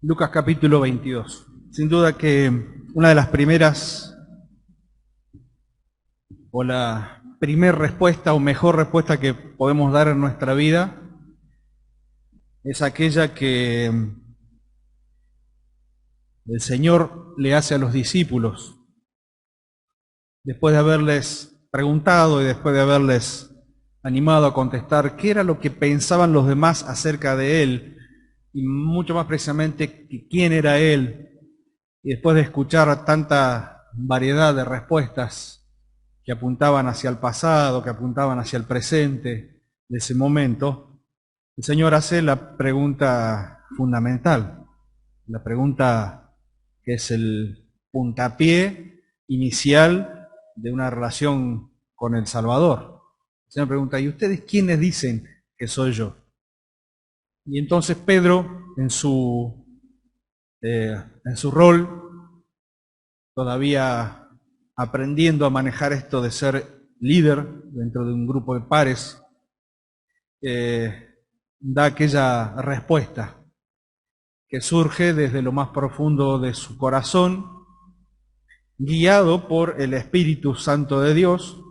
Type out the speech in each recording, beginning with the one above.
Lucas capítulo 22. Sin duda que una de las primeras, o la primer respuesta o mejor respuesta que podemos dar en nuestra vida, es aquella que el Señor le hace a los discípulos, después de haberles preguntado y después de haberles animado a contestar qué era lo que pensaban los demás acerca de Él, y mucho más precisamente quién era Él. Y después de escuchar tanta variedad de respuestas que apuntaban hacia el pasado, que apuntaban hacia el presente de ese momento, el Señor hace la pregunta fundamental, la pregunta que es el puntapié inicial de una relación con el Salvador. El Señor pregunta: ¿y ustedes quiénes dicen que soy yo? Y entonces Pedro, en su rol, todavía aprendiendo a manejar esto de ser líder dentro de un grupo de pares, da aquella respuesta que surge desde lo más profundo de su corazón, guiado por el Espíritu Santo de Dios,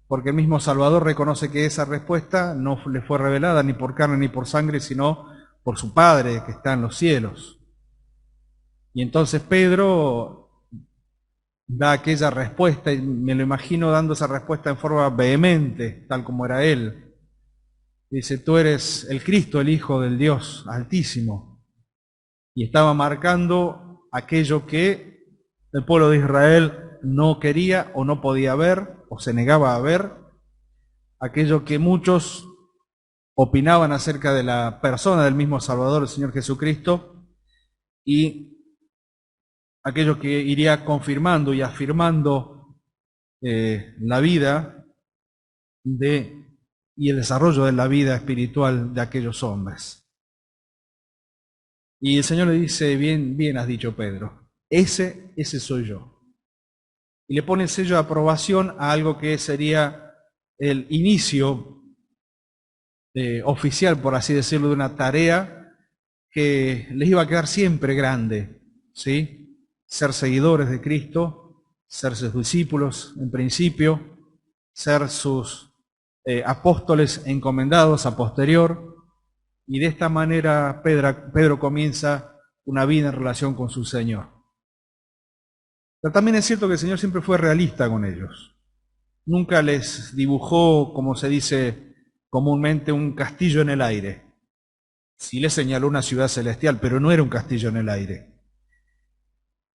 porque el mismo Salvador reconoce que esa respuesta no le fue revelada ni por carne ni por sangre, sino por su Padre que está en los cielos. Y entonces Pedro da aquella respuesta, y me lo imagino dando esa respuesta en forma vehemente, tal como era él. Dice: tú eres el Cristo, el Hijo del Dios Altísimo. Y estaba marcando aquello que el pueblo de Israel no quería o no podía ver o se negaba a ver, aquello que muchos opinaban acerca de la persona del mismo Salvador, el Señor Jesucristo, y aquello que iría confirmando y afirmando la vida y el desarrollo de la vida espiritual de aquellos hombres. Y el Señor le dice: bien, bien has dicho, Pedro, ese soy yo. Y le pone el sello de aprobación a algo que sería el inicio oficial, por así decirlo, de una tarea que les iba a quedar siempre grande, ¿sí? Ser seguidores de Cristo, ser sus discípulos en principio, ser sus apóstoles encomendados a posterior, y de esta manera Pedro comienza una vida en relación con su Señor. Pero también es cierto que el Señor siempre fue realista con ellos. Nunca les dibujó, como se dice comúnmente, un castillo en el aire. Sí les señaló una ciudad celestial, pero no era un castillo en el aire.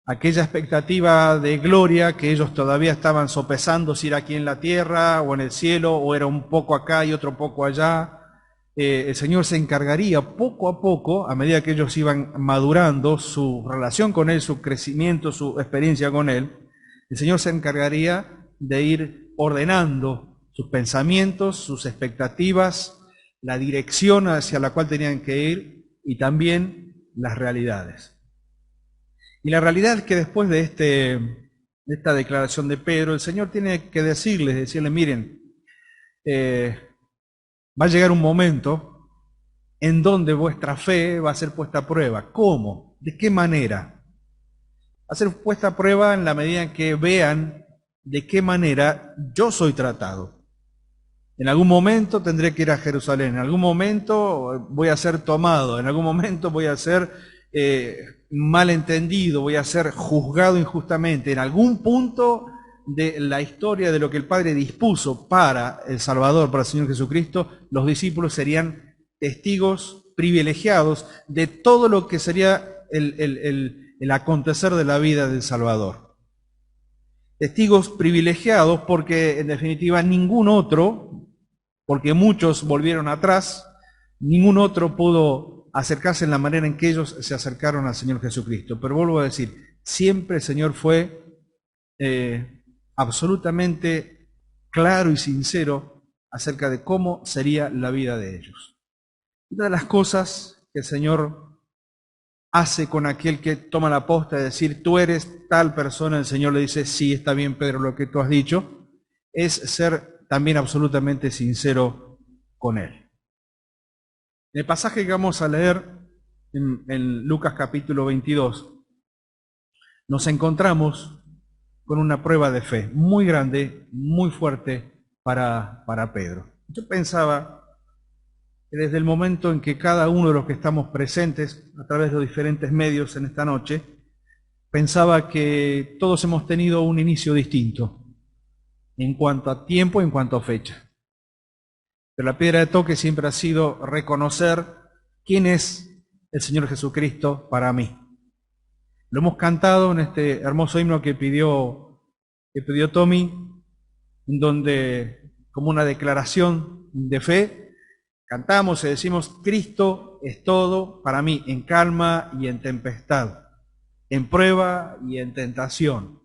Aquella expectativa de gloria que ellos todavía estaban sopesando, si era aquí en la tierra o en el cielo, o era un poco acá y otro poco allá, el Señor se encargaría poco a poco, a medida que ellos iban madurando su relación con Él, su crecimiento, su experiencia con Él, el Señor se encargaría de ir ordenando sus pensamientos, sus expectativas, la dirección hacia la cual tenían que ir y también las realidades. Y la realidad es que después de esta declaración de Pedro, el Señor tiene que decirles, miren, va a llegar un momento en donde vuestra fe va a ser puesta a prueba. ¿Cómo? ¿De qué manera? Va a ser puesta a prueba en la medida en que vean de qué manera yo soy tratado. En algún momento tendré que ir a Jerusalén, en algún momento voy a ser tomado, en algún momento voy a ser malentendido, voy a ser juzgado injustamente. En algún punto de la historia de lo que el Padre dispuso para el Salvador, para el Señor Jesucristo, los discípulos serían testigos privilegiados de todo lo que sería el acontecer de la vida del Salvador. Testigos privilegiados porque en definitiva ningún otro, porque muchos volvieron atrás, ningún otro pudo acercarse en la manera en que ellos se acercaron al Señor Jesucristo. Pero vuelvo a decir, siempre el Señor fue absolutamente claro y sincero acerca de cómo sería la vida de ellos. Una de las cosas que el Señor hace con aquel que toma la posta de decir: tú eres tal persona, el Señor le dice: sí, está bien, Pedro, lo que tú has dicho, es ser también absolutamente sincero con Él. En el pasaje que vamos a leer, en Lucas capítulo 22, nos encontramos con una prueba de fe muy grande, muy fuerte para Pedro. Yo pensaba que desde el momento en que cada uno de los que estamos presentes a través de los diferentes medios en esta noche, pensaba que todos hemos tenido un inicio distinto en cuanto a tiempo, en cuanto a fecha. Pero la piedra de toque siempre ha sido reconocer quién es el Señor Jesucristo para mí. Lo hemos cantado en este hermoso himno que pidió Tommy, en donde, como una declaración de fe, cantamos y decimos: Cristo es todo para mí, en calma y en tempestad, en prueba y en tentación.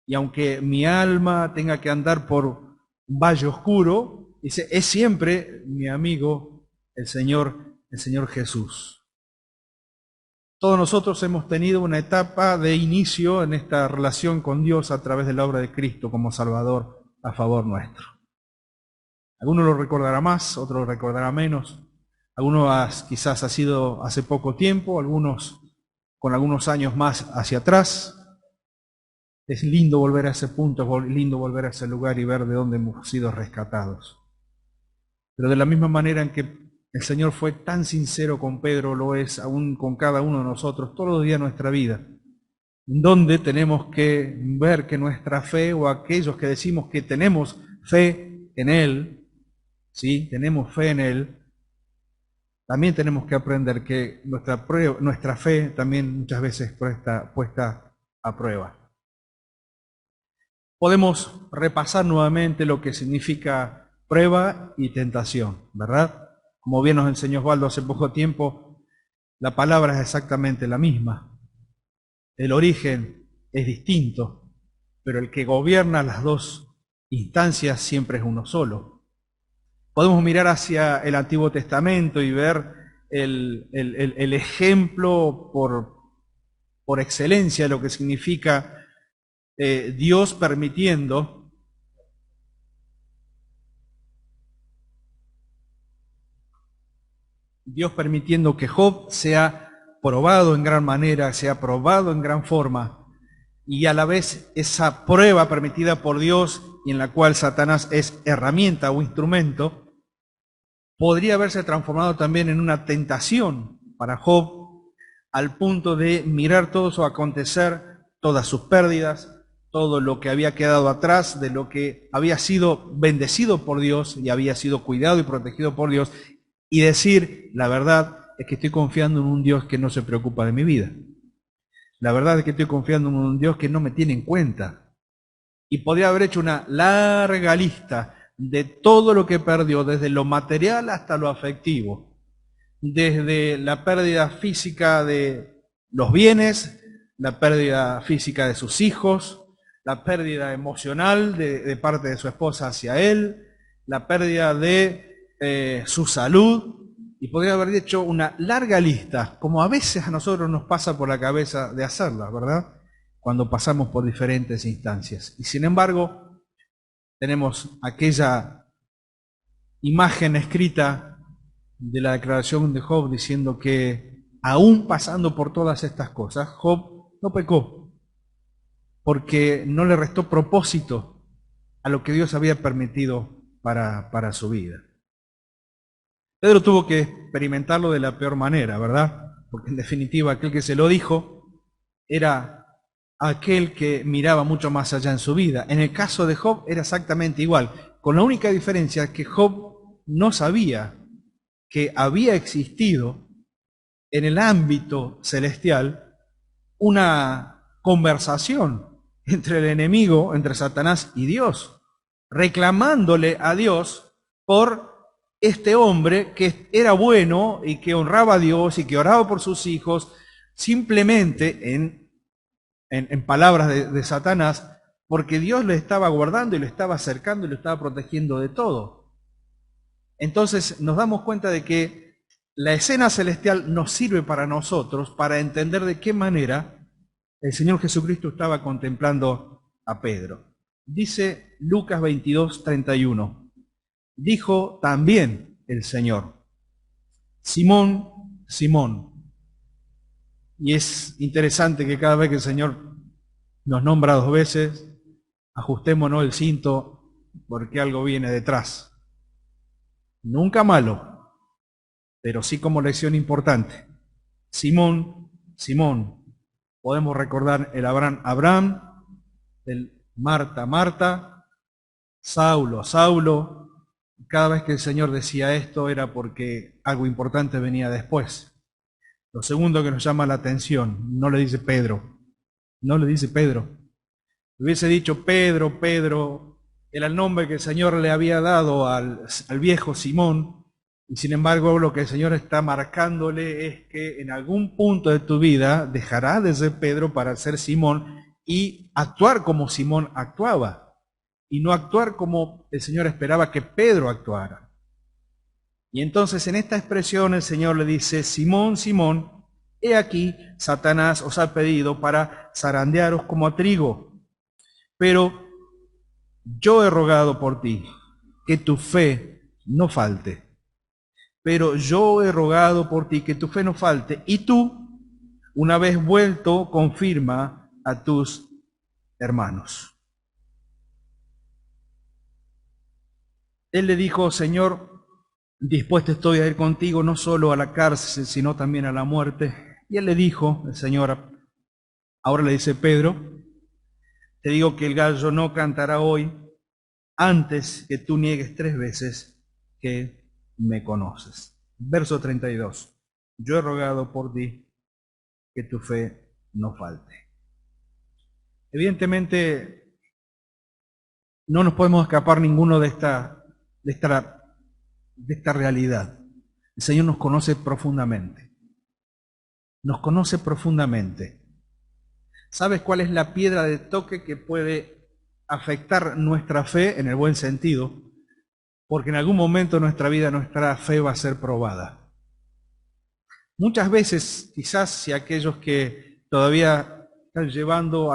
Y aunque mi alma tenga que andar por un valle oscuro, dice, es siempre mi amigo el Señor Jesús. Todos nosotros hemos tenido una etapa de inicio en esta relación con Dios a través de la obra de Cristo como Salvador a favor nuestro. Algunos lo recordará más, otros lo recordará menos. Algunos quizás ha sido hace poco tiempo, algunos con algunos años más hacia atrás. Es lindo volver a ese punto, es lindo volver a ese lugar y ver de dónde hemos sido rescatados. Pero de la misma manera en que el Señor fue tan sincero con Pedro, lo es aún con cada uno de nosotros, todos los días de nuestra vida, donde tenemos que ver que nuestra fe, o aquellos que decimos que tenemos fe en Él, ¿sí? Tenemos fe en Él, también tenemos que aprender que nuestra fe también muchas veces está puesta a prueba. Podemos repasar nuevamente lo que significa prueba y tentación, ¿verdad? Como bien nos enseñó Osvaldo hace poco tiempo, la palabra es exactamente la misma. El origen es distinto, pero el que gobierna las dos instancias siempre es uno solo. Podemos mirar hacia el Antiguo Testamento y ver el ejemplo por excelencia de lo que significa Dios permitiendo que Job sea probado en gran manera, sea probado en gran forma, y a la vez esa prueba permitida por Dios y en la cual Satanás es herramienta o instrumento, podría haberse transformado también en una tentación para Job, al punto de mirar todo su acontecer, todas sus pérdidas, todo lo que había quedado atrás, de lo que había sido bendecido por Dios y había sido cuidado y protegido por Dios, y decir, la verdad es que estoy confiando en un Dios que no se preocupa de mi vida. La verdad es que estoy confiando en un Dios que no me tiene en cuenta. Y podría haber hecho una larga lista de todo lo que perdió, desde lo material hasta lo afectivo, desde la pérdida física de los bienes, la pérdida física de sus hijos, la pérdida emocional de parte de su esposa hacia él, la pérdida de su salud, y podría haber hecho una larga lista, como a veces a nosotros nos pasa por la cabeza de hacerla, ¿verdad? Cuando pasamos por diferentes instancias. Y sin embargo, tenemos aquella imagen escrita de la declaración de Job diciendo que aún pasando por todas estas cosas, Job no pecó, porque no le restó propósito a lo que Dios había permitido para su vida. Pedro tuvo que experimentarlo de la peor manera, ¿verdad? Porque en definitiva aquel que se lo dijo era aquel que miraba mucho más allá en su vida. En el caso de Job era exactamente igual, con la única diferencia que Job no sabía que había existido en el ámbito celestial una conversación entre el enemigo, entre Satanás y Dios, reclamándole a Dios por este hombre que era bueno y que honraba a Dios y que oraba por sus hijos, simplemente en palabras de Satanás, porque Dios le estaba guardando y lo estaba acercando y lo estaba protegiendo de todo. Entonces nos damos cuenta de que la escena celestial nos sirve para nosotros para entender de qué manera el Señor Jesucristo estaba contemplando a Pedro. Dice Lucas 22:31. Dijo también el Señor: Simón, Simón, Y es interesante que cada vez que el Señor nos nombra dos veces, ajustémonos el cinto porque algo viene detrás. Nunca malo, pero sí como lección importante. Simón, Simón, podemos recordar el Abraham, el Marta, Marta, Saulo, Saulo. Cada vez que el Señor decía esto era porque algo importante venía después. Lo segundo que nos llama la atención, no le dice Pedro, no le dice Pedro. Hubiese dicho Pedro, Pedro, era el nombre que el Señor le había dado al viejo Simón, y sin embargo lo que el Señor está marcándole es que en algún punto de tu vida dejará de ser Pedro para ser Simón y actuar como Simón actuaba, y no actuar como el Señor esperaba que Pedro actuara. Y entonces en esta expresión el Señor le dice, Simón, Simón, he aquí, Satanás os ha pedido para zarandearos como a trigo. Pero yo he rogado por ti, que tu fe no falte. Pero yo he rogado por ti, que tu fe no falte. Y tú, una vez vuelto, confirma a tus hermanos. Él le dijo, Señor, dispuesto estoy a ir contigo no solo a la cárcel, sino también a la muerte. Y él le dijo, el Señor, ahora le dice Pedro, te digo que el gallo no cantará hoy antes que tú niegues 3 veces que me conoces. Verso 32. Yo he rogado por ti que tu fe no falte. Evidentemente, no nos podemos escapar ninguno de esta realidad. El Señor nos conoce profundamente. Nos conoce profundamente. ¿Sabes cuál es la piedra de toque que puede afectar nuestra fe en el buen sentido? Porque en algún momento de nuestra vida nuestra fe va a ser probada. Muchas veces, quizás si aquellos que todavía están llevando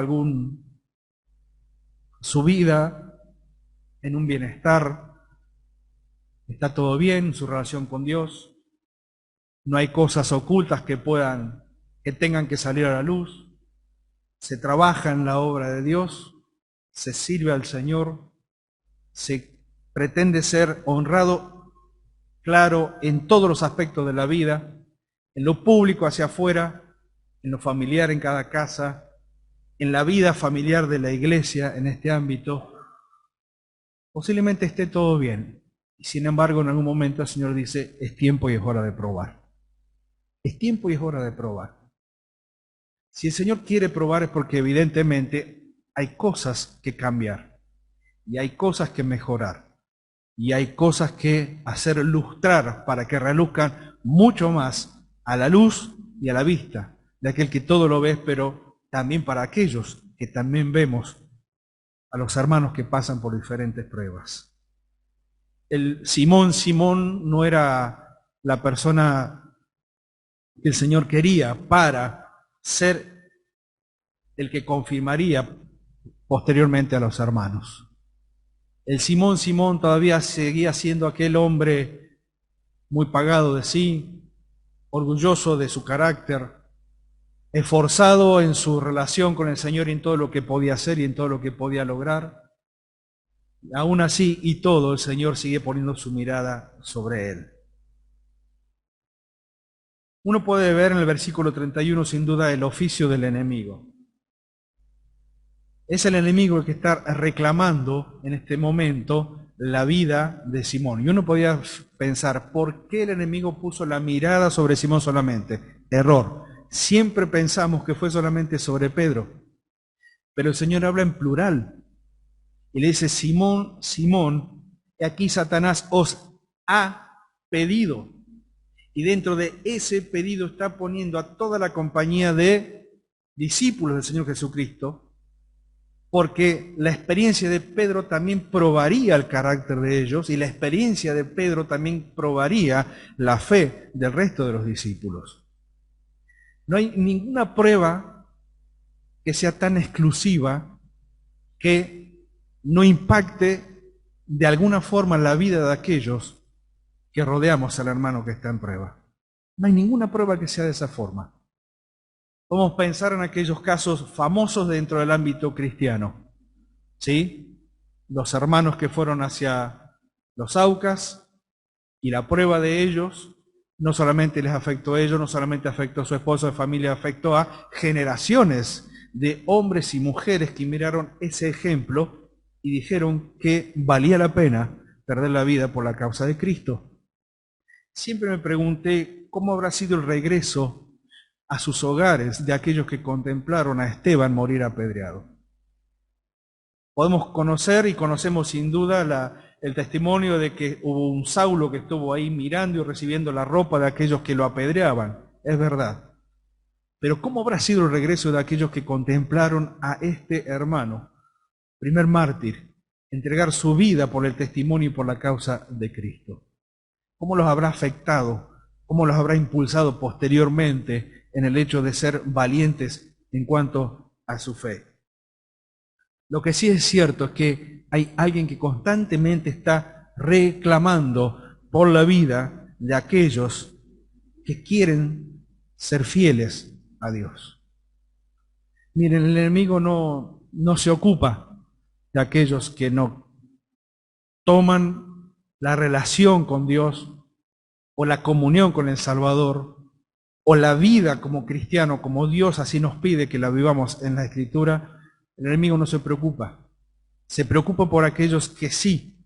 su vida en un bienestar, está todo bien, su relación con Dios, no hay cosas ocultas que tengan que salir a la luz, se trabaja en la obra de Dios, se sirve al Señor, se pretende ser honrado, claro, en todos los aspectos de la vida, en lo público hacia afuera, en lo familiar en cada casa, en la vida familiar de la iglesia en este ámbito. Posiblemente esté todo bien, y sin embargo en algún momento el Señor dice, es tiempo y es hora de probar. Es tiempo y es hora de probar. Si el Señor quiere probar es porque evidentemente hay cosas que cambiar, y hay cosas que mejorar, y hay cosas que hacer lustrar para que reluzcan mucho más a la luz y a la vista de aquel que todo lo ve, pero también para aquellos que también vemos a los hermanos que pasan por diferentes pruebas. El Simón no era la persona que el Señor quería para ser el que confirmaría posteriormente a los hermanos. El Simón todavía seguía siendo aquel hombre muy pagado de sí, orgulloso de su carácter, esforzado en su relación con el Señor y en todo lo que podía hacer y en todo lo que podía lograr. Aún así y todo, el Señor sigue poniendo su mirada sobre él. Uno puede ver en el versículo 31 sin duda el oficio del enemigo. Es el enemigo el que está reclamando en este momento la vida de Simón. Y uno podría pensar, ¿por qué el enemigo puso la mirada sobre Simón solamente? Error. Siempre pensamos que fue solamente sobre Pedro. Pero el Señor habla en plural. Y le dice, Simón, Simón, aquí Satanás os ha pedido. Y dentro de ese pedido está poniendo a toda la compañía de discípulos del Señor Jesucristo, porque la experiencia de Pedro también probaría el carácter de ellos y la experiencia de Pedro también probaría la fe del resto de los discípulos. No hay ninguna prueba que sea tan exclusiva que no impacte de alguna forma la vida de aquellos que rodeamos al hermano que está en prueba. No hay ninguna prueba que sea de esa forma. Podemos pensar en aquellos casos famosos dentro del ámbito cristiano, ¿sí? Los hermanos que fueron hacia los Aucas y la prueba de ellos no solamente les afectó a ellos, no solamente afectó a su esposo, a su familia, afectó a generaciones de hombres y mujeres que miraron ese ejemplo y dijeron que valía la pena perder la vida por la causa de Cristo. Siempre me pregunté cómo habrá sido el regreso a sus hogares de aquellos que contemplaron a Esteban morir apedreado. Podemos conocer y conocemos sin duda el testimonio de que hubo un Saulo que estuvo ahí mirando y recibiendo la ropa de aquellos que lo apedreaban. Es verdad. Pero ¿cómo habrá sido el regreso de aquellos que contemplaron a este hermano, primer mártir, entregar su vida por el testimonio y por la causa de Cristo? ¿Cómo los habrá afectado? ¿Cómo los habrá impulsado posteriormente en el hecho de ser valientes en cuanto a su fe? Lo que sí es cierto es que hay alguien que constantemente está reclamando por la vida de aquellos que quieren ser fieles a Dios. Miren, el enemigo no se ocupa de aquellos que no toman la relación con Dios o la comunión con el Salvador o la vida como cristiano, como Dios así nos pide que la vivamos en la Escritura. El enemigo no se preocupa. Se preocupa por aquellos que sí,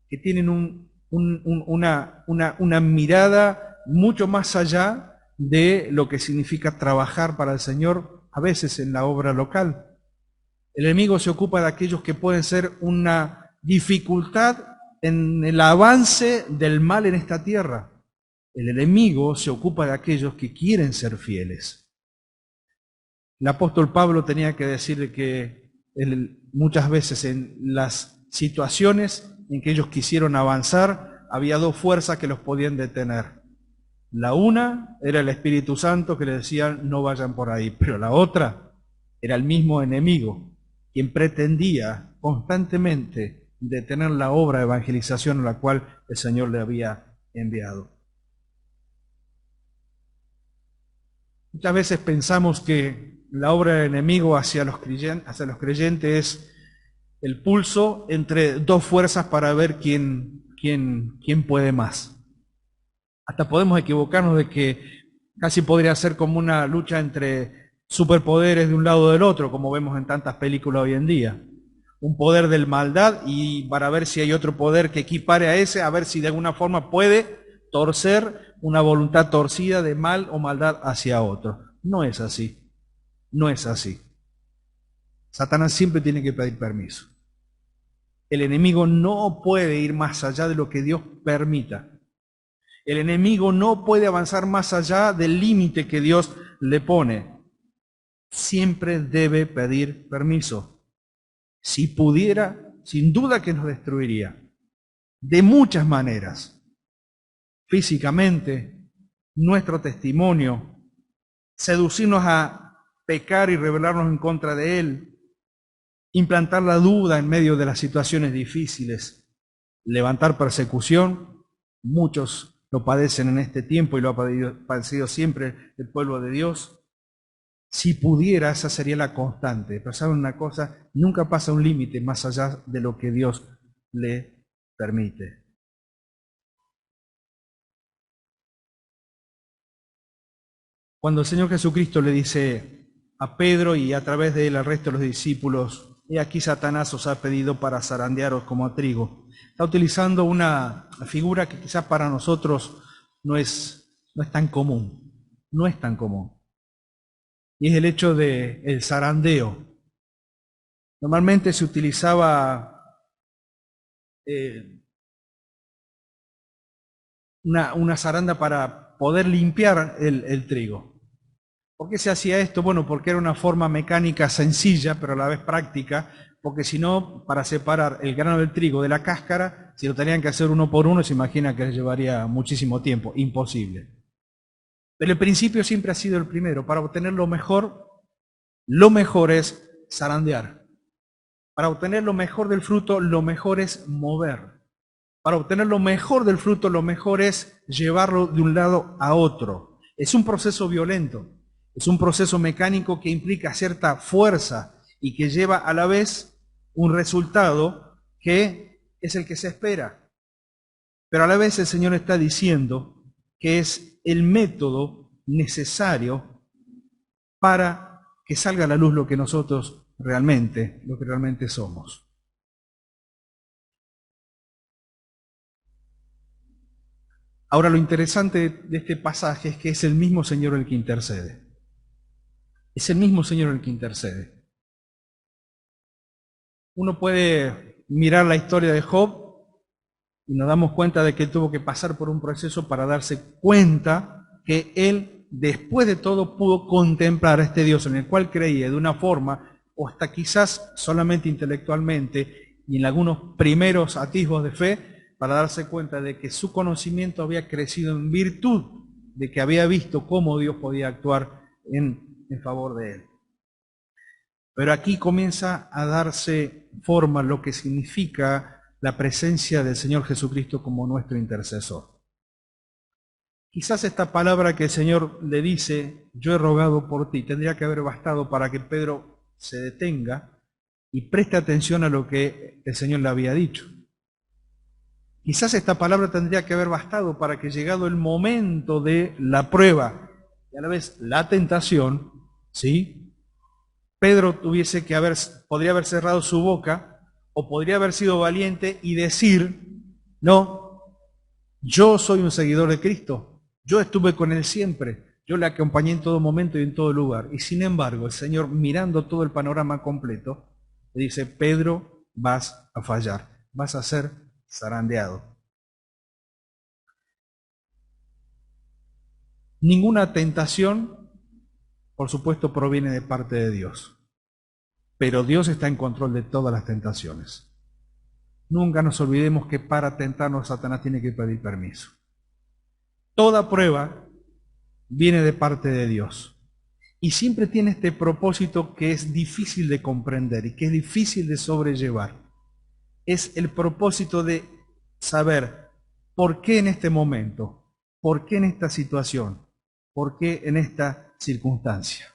que tienen una mirada mucho más allá de lo que significa trabajar para el Señor, a veces en la obra local. El enemigo se ocupa de aquellos que pueden ser una dificultad en el avance del mal en esta tierra. El enemigo se ocupa de aquellos que quieren ser fieles. El apóstol Pablo tenía que decir que muchas veces en las situaciones en que ellos quisieron avanzar, había dos fuerzas que los podían detener. La una era el Espíritu Santo que le decían no vayan por ahí, pero la otra era el mismo enemigo, quien pretendía constantemente detener la obra de evangelización a la cual el Señor le había enviado. Muchas veces pensamos que la obra del enemigo hacia los creyentes es el pulso entre dos fuerzas para ver quién puede más. Hasta podemos equivocarnos de que casi podría ser como una lucha entre superpoderes de un lado o del otro, como vemos en tantas películas hoy en día. Un poder del maldad y para ver si hay otro poder que equipare a ese, a ver si de alguna forma puede torcer una voluntad torcida de mal o maldad hacia otro. No es así. No es así. Satanás siempre tiene que pedir permiso. El enemigo no puede ir más allá de lo que Dios permita. El enemigo no puede avanzar más allá del límite que Dios le pone. Siempre debe pedir permiso. Si pudiera, sin duda que nos destruiría. De muchas maneras. Físicamente, nuestro testimonio, seducirnos a pecar y rebelarnos en contra de Él, implantar la duda en medio de las situaciones difíciles, levantar persecución. Muchos lo padecen en este tiempo y lo ha padecido siempre el pueblo de Dios. Si pudiera, esa sería la constante. Pero saben una cosa, nunca pasa un límite más allá de lo que Dios le permite. Cuando el Señor Jesucristo le dice a Pedro y a través de él al resto de los discípulos, he aquí Satanás os ha pedido para zarandearos como a trigo, está utilizando una figura que quizás para nosotros no es tan común, no es tan común. Y es el hecho del zarandeo. Normalmente se utilizaba una zaranda para poder limpiar el trigo. ¿Por qué se hacía esto? Bueno, porque era una forma mecánica sencilla, pero a la vez práctica, porque si no, para separar el grano del trigo de la cáscara, si lo tenían que hacer uno por uno, se imagina que les llevaría muchísimo tiempo, imposible. Pero el principio siempre ha sido el primero. Para obtener lo mejor es zarandear. Para obtener lo mejor del fruto, lo mejor es mover. Para obtener lo mejor del fruto, lo mejor es llevarlo de un lado a otro. Es un proceso violento. Es un proceso mecánico que implica cierta fuerza y que lleva a la vez un resultado que es el que se espera. Pero a la vez el Señor está diciendo que es el método necesario para que salga a la luz lo que nosotros realmente, lo que realmente somos. Ahora lo interesante de este pasaje es que es el mismo Señor el que intercede. Es el mismo Señor el que intercede. Uno puede mirar la historia de Job y nos damos cuenta de que él tuvo que pasar por un proceso para darse cuenta que él, después de todo, pudo contemplar a este Dios en el cual creía de una forma, o hasta quizás solamente intelectualmente, y en algunos primeros atisbos de fe, para darse cuenta de que su conocimiento había crecido en virtud de que había visto cómo Dios podía actuar en favor de él. Pero aquí comienza a darse forma lo que significa la presencia del Señor Jesucristo como nuestro intercesor. Quizás esta palabra que el Señor le dice, yo he rogado por ti, tendría que haber bastado para que Pedro se detenga y preste atención a lo que el Señor le había dicho. Quizás esta palabra tendría que haber bastado para que, llegado el momento de la prueba y a la vez la tentación, ¿sí?, Pedro podría haber cerrado su boca o podría haber sido valiente y decir, no, yo soy un seguidor de Cristo, yo estuve con Él siempre, yo le acompañé en todo momento y en todo lugar. Y sin embargo, el Señor, mirando todo el panorama completo, le dice, Pedro, vas a fallar, vas a ser zarandeado. Ninguna tentación, por supuesto, proviene de parte de Dios. Pero Dios está en control de todas las tentaciones. Nunca nos olvidemos que para tentarnos Satanás tiene que pedir permiso. Toda prueba viene de parte de Dios. Y siempre tiene este propósito que es difícil de comprender y que es difícil de sobrellevar. Es el propósito de saber por qué en este momento, por qué en esta situación, por qué en esta circunstancia.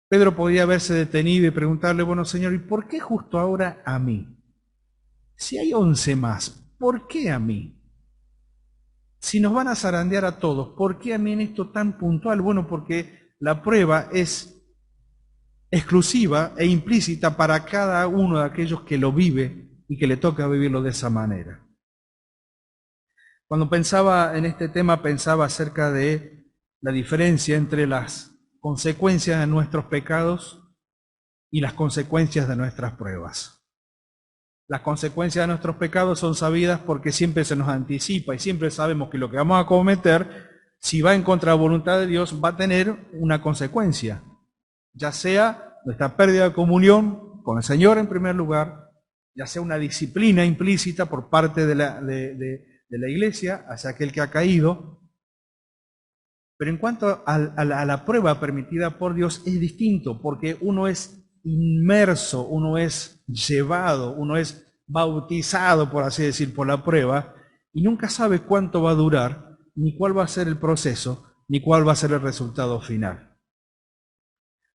Pedro podría haberse detenido y preguntarle, bueno, Señor, ¿y por qué justo ahora a mí? Si hay 11 más, ¿por qué a mí? Si nos van a zarandear a todos, ¿por qué a mí en esto tan puntual? Bueno, porque la prueba es exclusiva e implícita para cada uno de aquellos que lo vive y que le toca vivirlo de esa manera. Cuando pensaba en este tema, pensaba acerca de la diferencia entre las consecuencias de nuestros pecados y las consecuencias de nuestras pruebas. Las consecuencias de nuestros pecados son sabidas porque siempre se nos anticipa y siempre sabemos que lo que vamos a cometer, si va en contra de la voluntad de Dios, va a tener una consecuencia, ya sea nuestra pérdida de comunión con el Señor en primer lugar, ya sea una disciplina implícita por parte de la iglesia hacia aquel que ha caído. Pero en cuanto a la prueba permitida por Dios es distinto, porque uno es inmerso, uno es llevado, uno es bautizado, por así decir, por la prueba, y nunca sabe cuánto va a durar, ni cuál va a ser el proceso, ni cuál va a ser el resultado final.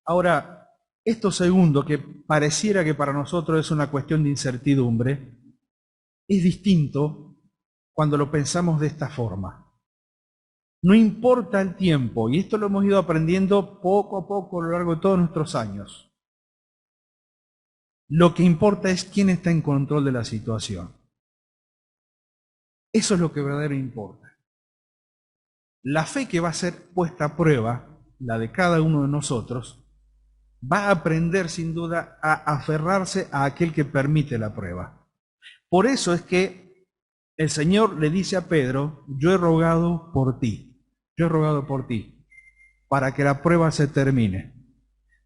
Ahora, esto segundo, que pareciera que para nosotros es una cuestión de incertidumbre, es distinto cuando lo pensamos de esta forma. No importa el tiempo, y esto lo hemos ido aprendiendo poco a poco a lo largo de todos nuestros años. Lo que importa es quién está en control de la situación. Eso es lo que verdaderamente importa. La fe que va a ser puesta a prueba, la de cada uno de nosotros, va a aprender sin duda a aferrarse a aquel que permite la prueba. Por eso es que el Señor le dice a Pedro, yo he rogado por ti. Yo he rogado por ti, para que la prueba se termine.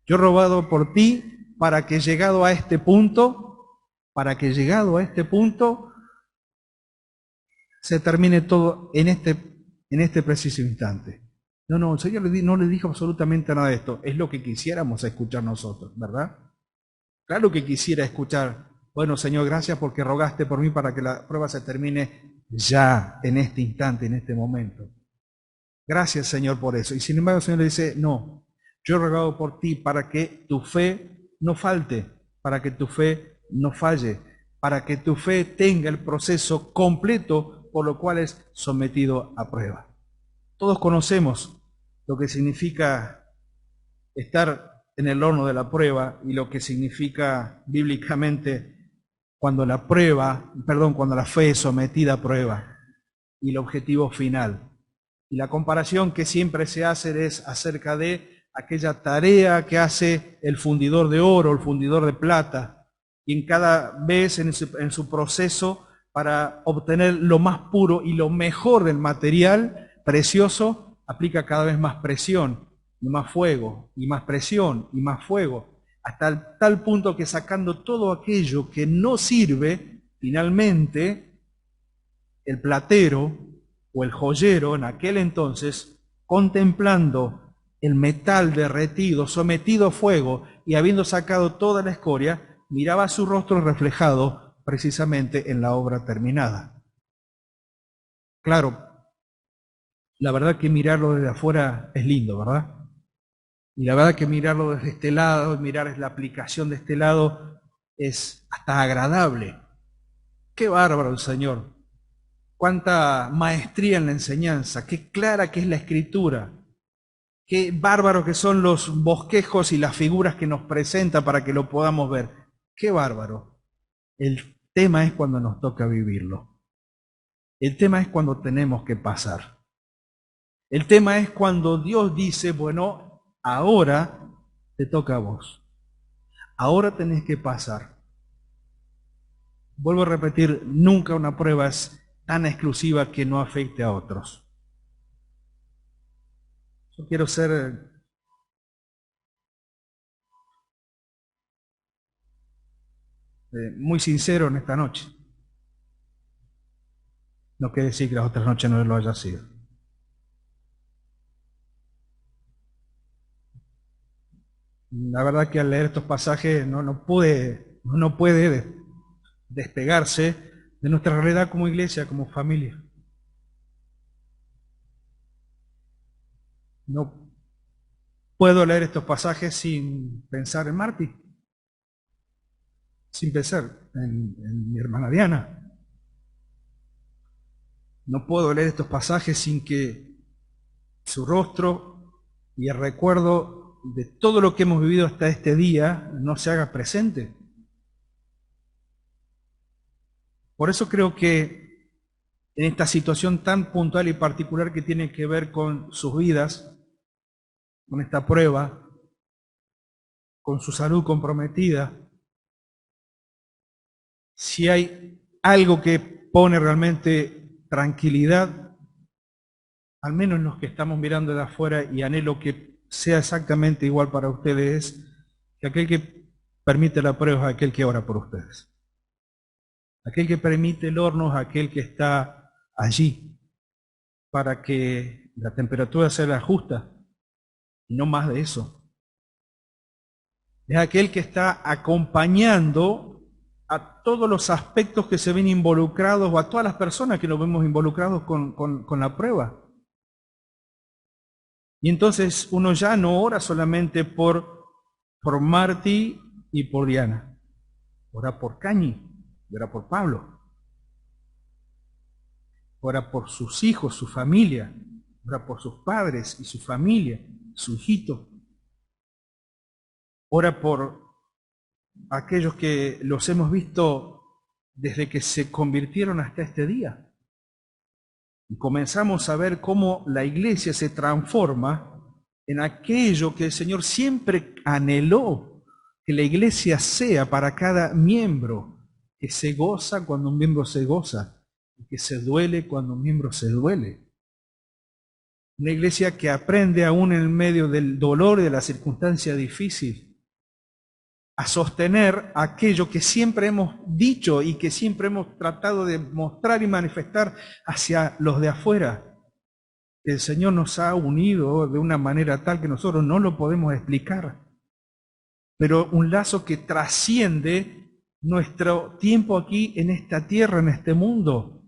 Yo he rogado por ti, para que llegado a este punto, se termine todo en este preciso instante. No, el Señor no le dijo absolutamente nada de esto. Es lo que quisiéramos escuchar nosotros, ¿verdad? Claro que quisiera escuchar, bueno, Señor, gracias porque rogaste por mí para que la prueba se termine ya, en este instante, en este momento. Gracias, Señor, por eso. Y sin embargo, el Señor le dice, no, yo he rogado por ti para que tu fe no falte, para que tu fe no falle, para que tu fe tenga el proceso completo por lo cual es sometido a prueba. Todos conocemos lo que significa estar en el horno de la prueba y lo que significa bíblicamente cuando cuando la fe es sometida a prueba y el objetivo final. Y la comparación que siempre se hace es acerca de aquella tarea que hace el fundidor de oro, el fundidor de plata, y en cada vez en su proceso para obtener lo más puro y lo mejor del material precioso, aplica cada vez más presión, y más fuego, y más presión, y más fuego, hasta tal punto que sacando todo aquello que no sirve, finalmente el platero o el joyero en aquel entonces, contemplando el metal derretido, sometido a fuego y habiendo sacado toda la escoria, miraba su rostro reflejado precisamente en la obra terminada. Claro, la verdad que mirarlo desde afuera es lindo, ¿verdad? Y la verdad que mirarlo desde este lado, mirar la aplicación de este lado, es hasta agradable. Qué bárbaro el Señor. Cuánta maestría en la enseñanza, qué clara que es la escritura, qué bárbaro que son los bosquejos y las figuras que nos presenta para que lo podamos ver. Qué bárbaro. El tema es cuando nos toca vivirlo. El tema es cuando tenemos que pasar. El tema es cuando Dios dice, bueno, ahora te toca a vos. Ahora tenés que pasar. Vuelvo a repetir, nunca una prueba es tan exclusiva que no afecte a otros. Yo quiero ser muy sincero en esta noche. No quiere decir que las otras noches no lo haya sido. La verdad que al leer estos pasajes no puede despegarse de nuestra realidad como iglesia, como familia. No puedo leer estos pasajes sin pensar en Marti, sin pensar en mi hermana Diana. No puedo leer estos pasajes sin que su rostro y el recuerdo de todo lo que hemos vivido hasta este día no se haga presente. Por eso creo que en esta situación tan puntual y particular que tiene que ver con sus vidas, con esta prueba, con su salud comprometida, si hay algo que pone realmente tranquilidad, al menos los que estamos mirando de afuera, y anhelo que sea exactamente igual para ustedes, es que aquel que permite la prueba es aquel que ora por ustedes. Aquel que permite el horno es aquel que está allí para que la temperatura sea la justa y no más de eso. Es aquel que está acompañando a todos los aspectos que se ven involucrados o a todas las personas que nos vemos involucrados con la prueba. Y entonces uno ya no ora solamente por Marti y por Diana, ora por Cañi, ora por Pablo, ora por sus hijos, su familia, ora por sus padres y su familia, su hijito, ora por aquellos que los hemos visto desde que se convirtieron hasta este día. Y comenzamos a ver cómo la iglesia se transforma en aquello que el Señor siempre anheló que la iglesia sea para cada miembro, que se goza cuando un miembro se goza, y que se duele cuando un miembro se duele. Una iglesia que aprende aún en medio del dolor y de la circunstancia difícil a sostener aquello que siempre hemos dicho y que siempre hemos tratado de mostrar y manifestar hacia los de afuera. El Señor nos ha unido de una manera tal que nosotros no lo podemos explicar, pero un lazo que trasciende nuestro tiempo aquí en esta tierra, en este mundo,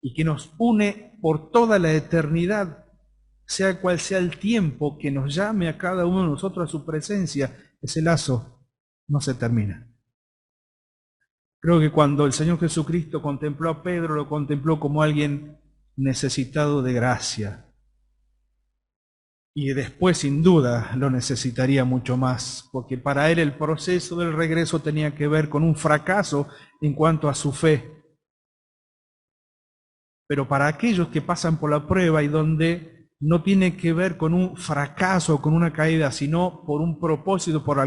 y que nos une por toda la eternidad. sea cual sea el tiempo que nos llame a cada uno de nosotros a su presencia, ese lazo no se termina. Creo que cuando el Señor Jesucristo contempló a Pedro, lo contempló como alguien necesitado de gracia. Y después, sin duda, lo necesitaría mucho más, porque para él el proceso del regreso tenía que ver con un fracaso en cuanto a su fe. Pero para aquellos que pasan por la prueba y donde no tiene que ver con un fracaso o con una caída, sino por un propósito por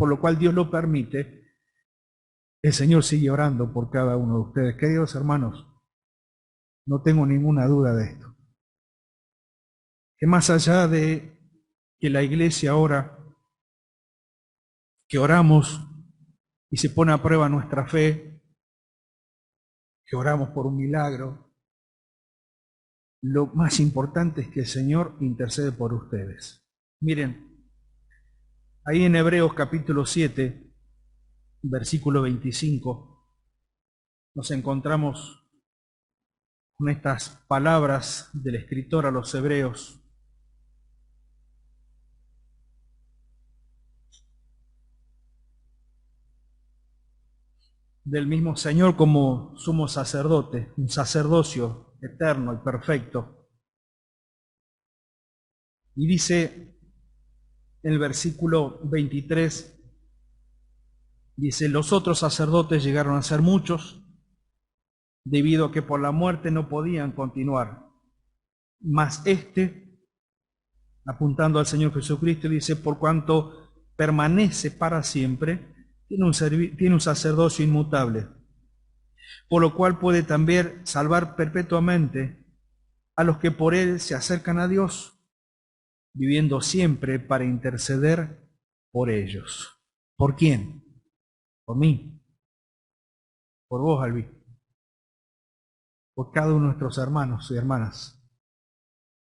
lo cual Dios lo permite, el Señor sigue orando por cada uno de ustedes. Queridos hermanos, no tengo ninguna duda de esto. Que más allá de que la iglesia ora, que oramos y se pone a prueba nuestra fe, que oramos por un milagro, lo más importante es que el Señor intercede por ustedes. Miren, ahí en Hebreos capítulo 7, versículo 25, nos encontramos con estas palabras del escritor a los hebreos. Del mismo Señor como sumo sacerdote, un sacerdocio eterno y perfecto. Y dice en el versículo 23, dice, los otros sacerdotes llegaron a ser muchos, debido a que por la muerte no podían continuar. Mas este, apuntando al Señor Jesucristo, dice, por cuanto permanece para siempre, tiene un sacerdocio inmutable, por lo cual puede también salvar perpetuamente a los que por él se acercan a Dios, viviendo siempre para interceder por ellos. ¿Por quién? Por mí, por vos, Albi, por cada uno de nuestros hermanos y hermanas.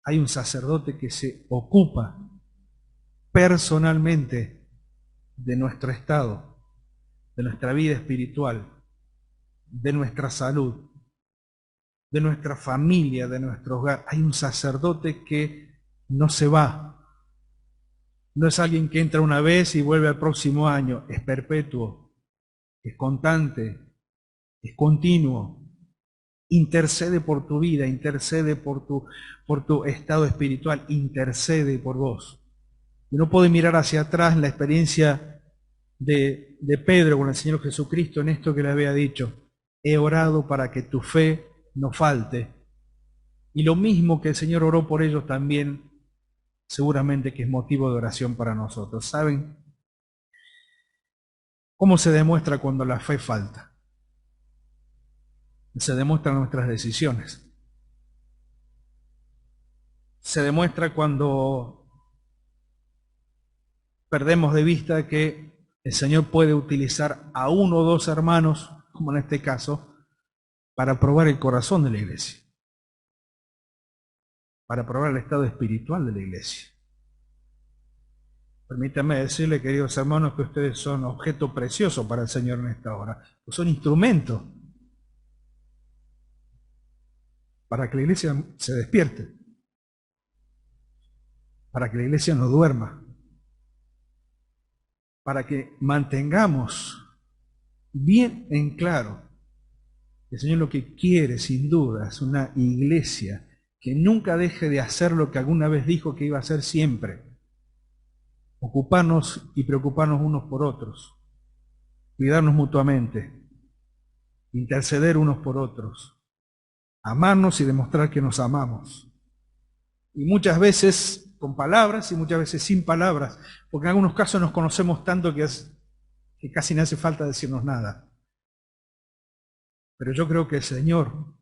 Hay un sacerdote que se ocupa personalmente de nuestro estado, de nuestra vida espiritual, de nuestra salud, de nuestra familia, de nuestro hogar. Hay un sacerdote que no se va. No es alguien que entra una vez y vuelve al próximo año. Es perpetuo, es constante, es continuo. Intercede por tu vida, intercede por tu estado espiritual, intercede por vos. Uno puede mirar hacia atrás la experiencia de Pedro con el Señor Jesucristo en esto que le había dicho. He orado para que tu fe no falte. Y lo mismo que el Señor oró por ellos también, seguramente que es motivo de oración para nosotros. ¿Saben cómo se demuestra cuando la fe falta? Se demuestra en nuestras decisiones. Se demuestra cuando perdemos de vista que el Señor puede utilizar a uno o dos hermanos, como en este caso, para probar el corazón de la iglesia, para probar el estado espiritual de la iglesia. Permítanme decirle, queridos hermanos, que ustedes son objeto precioso para el Señor en esta hora. Son instrumentos para que la iglesia se despierte, para que la iglesia no duerma, para que mantengamos bien en claro que el Señor lo que quiere, sin duda, es una iglesia que nunca deje de hacer lo que alguna vez dijo que iba a hacer siempre. Ocuparnos y preocuparnos unos por otros, cuidarnos mutuamente, interceder unos por otros, amarnos y demostrar que nos amamos. Y muchas veces con palabras y muchas veces sin palabras, porque en algunos casos nos conocemos tanto que casi no hace falta decirnos nada. Pero yo creo que el Señor,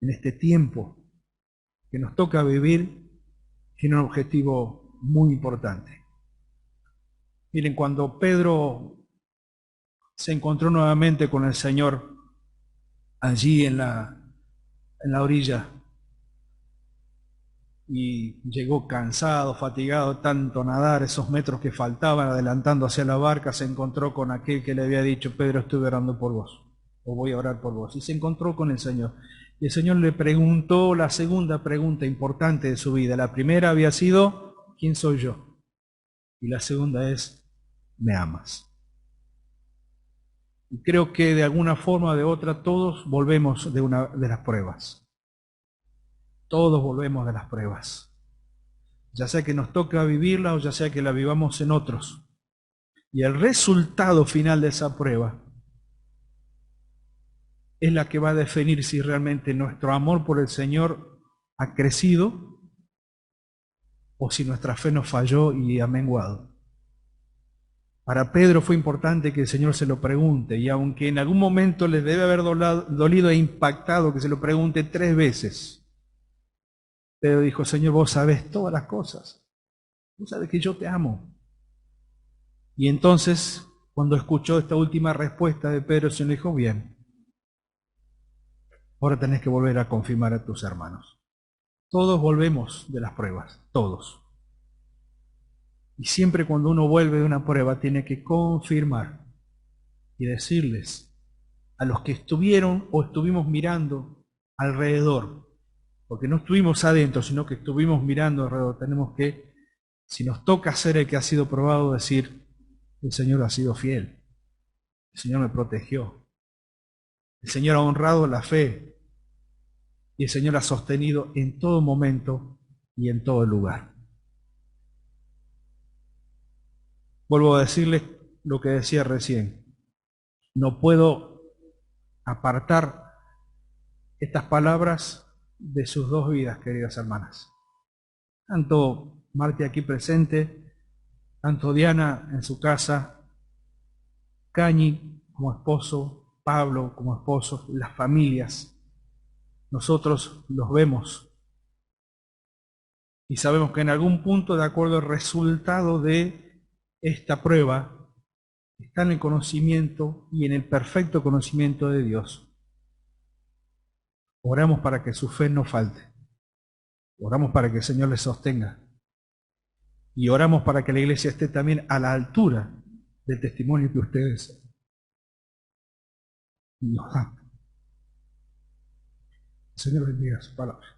en este tiempo que nos toca vivir, tiene un objetivo muy importante. Miren, cuando Pedro se encontró nuevamente con el Señor allí en la orilla y llegó cansado, fatigado, tanto nadar esos metros que faltaban, adelantando hacia la barca, se encontró con aquel que le había dicho, Pedro, estuve orando por vos, o voy a orar por vos, y se encontró con el Señor. Y el Señor le preguntó la segunda pregunta importante de su vida. La primera había sido, ¿quién soy yo? Y la segunda es, ¿me amas? Y creo que de alguna forma o de otra todos volvemos de las pruebas. Todos volvemos de las pruebas. Ya sea que nos toca vivirla o ya sea que la vivamos en otros. Y el resultado final de esa prueba es la que va a definir si realmente nuestro amor por el Señor ha crecido o si nuestra fe nos falló y ha menguado. Para Pedro fue importante que el Señor se lo pregunte, y aunque en algún momento le debe haber dolido e impactado que se lo pregunte 3 veces, Pedro dijo, Señor, vos sabés todas las cosas, vos sabés que yo te amo. Y entonces, cuando escuchó esta última respuesta de Pedro, el Señor le dijo, bien, ahora tenés que volver a confirmar a tus hermanos. Todos volvemos de las pruebas, todos. Y siempre cuando uno vuelve de una prueba tiene que confirmar y decirles a los que estuvieron o estuvimos mirando alrededor, porque no estuvimos adentro, sino que estuvimos mirando alrededor, tenemos que, si nos toca ser el que ha sido probado, decir, el Señor ha sido fiel, el Señor me protegió, el Señor ha honrado la fe y el Señor ha sostenido en todo momento y en todo lugar. Vuelvo a decirles lo que decía recién. No puedo apartar estas palabras de sus 2 vidas, queridas hermanas. Tanto Marti aquí presente, tanto Diana en su casa, Cañi como esposo, Pablo como esposo, las familias. Nosotros los vemos y sabemos que en algún punto, de acuerdo al resultado de esta prueba, está en el conocimiento y en el perfecto conocimiento de Dios. Oramos para que su fe no falte. Oramos para que el Señor les sostenga. Y oramos para que la iglesia esté también a la altura del testimonio que ustedes nos dan. El Señor bendiga su palabra.